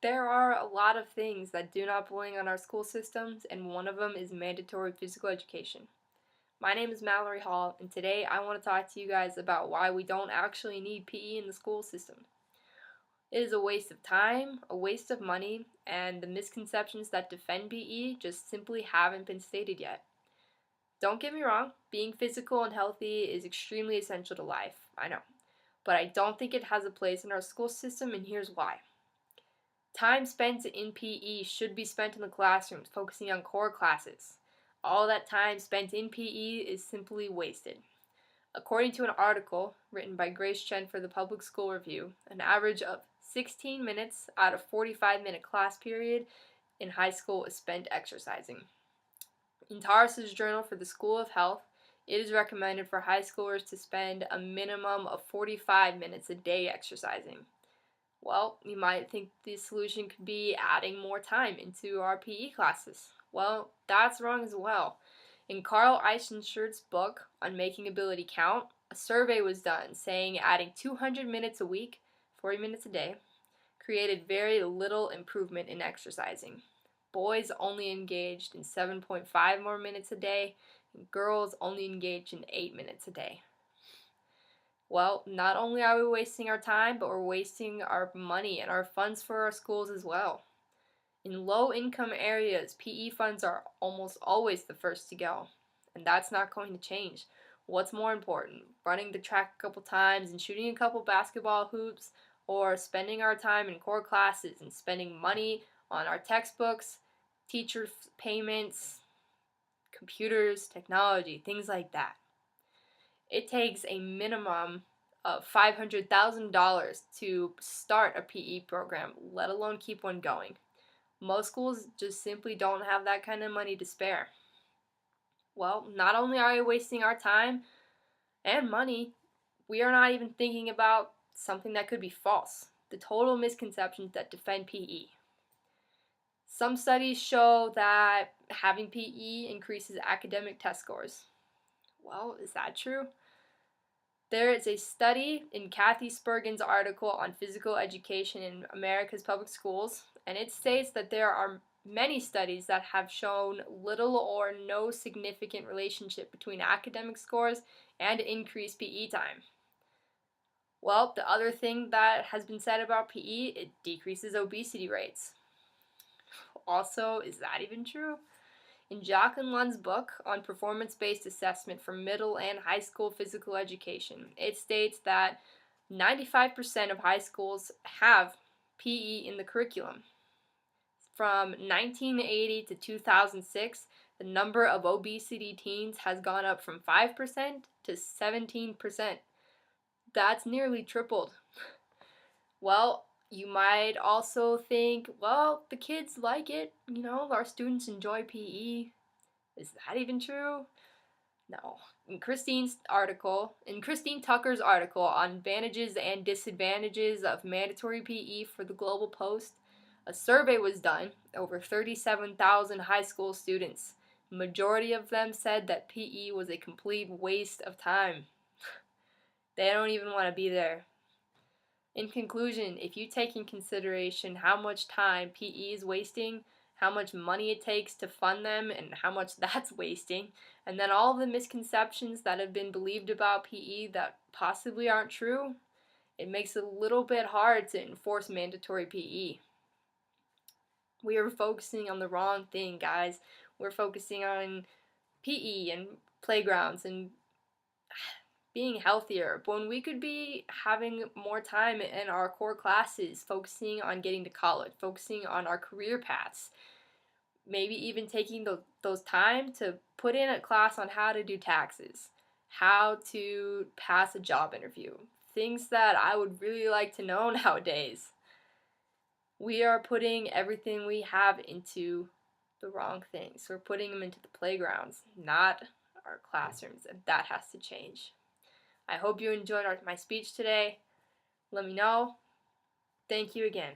There are a lot of things that do not belong on our school systems, and one of them is mandatory physical education. My name is Mallory Hall, and today I want to talk to you guys about why we don't actually need PE in the school system. It is a waste of time, a waste of money, and the misconceptions that defend PE just simply haven't been stated yet. Don't get me wrong, being physical and healthy is extremely essential to life, I know. But I don't think it has a place in our school system, and here's why. Time spent in PE should be spent in the classrooms, focusing on core classes. All that time spent in PE is simply wasted. According to an article written by Grace Chen for the Public School Review, an average of 16 minutes out of 45-minute class period in high school is spent exercising. In Taurus's Journal for the School of Health, it is recommended for high schoolers to spend a minimum of 45 minutes a day exercising. Well, you might think the solution could be adding more time into our PE classes. Well, that's wrong as well. In Carl Eisenschurt's book on making ability count, a survey was done saying adding 200 minutes a week, 40 minutes a day, created very little improvement in exercising. Boys only engaged in 7.5 more minutes a day, and girls only engaged in 8 minutes a day. Well, not only are we wasting our time, but we're wasting our money and our funds for our schools as well. In low-income areas, PE funds are almost always the first to go, and that's not going to change. What's more important, running the track a couple times and shooting a couple basketball hoops, or spending our time in core classes and spending money on our textbooks, teacher payments, computers, technology, things like that? It takes a minimum of $500,000 to start a PE program, let alone keep one going. Most schools just simply don't have that kind of money to spare. Well, not only are we wasting our time and money, we are not even thinking about something that could be false: the total misconceptions that defend PE. Some studies show that having PE increases academic test scores. Well, is that true? There is a study in Kathy Spurgeon's article on physical education in America's public schools, and it states that there are many studies that have shown little or no significant relationship between academic scores and increased PE time. Well, the other thing that has been said about PE, it decreases obesity rates. Also, is that even true? In Jock and Lund's book on performance-based assessment for middle and high school physical education, it states that 95% of high schools have PE in the curriculum. From 1980 to 2006, the number of obesity teens has gone up from 5% to 17%. That's nearly tripled. Well, you might also think, well, the kids like it, our students enjoy PE. Is that even true? No. In Christine Tucker's article on advantages and disadvantages of mandatory PE for the Global Post, a survey was done, over 37,000 high school students. The majority of them said that PE was a complete waste of time. They don't even want to be there. In conclusion, if you take in consideration how much time PE is wasting, how much money it takes to fund them, and how much that's wasting, and then all the misconceptions that have been believed about PE that possibly aren't true, it makes it a little bit hard to enforce mandatory PE. We are focusing on the wrong thing, guys. We're focusing on PE and playgrounds and being healthier when we could be having more time in our core classes, focusing on getting to college, focusing on our career paths, maybe even taking those time to put in a class on how to do taxes, how to pass a job interview, things that I would really like to know nowadays. We are putting everything we have into the wrong things. We're putting them into the playgrounds, not our classrooms, and that has to change. I hope you enjoyed my speech today. Let me know. Thank you again.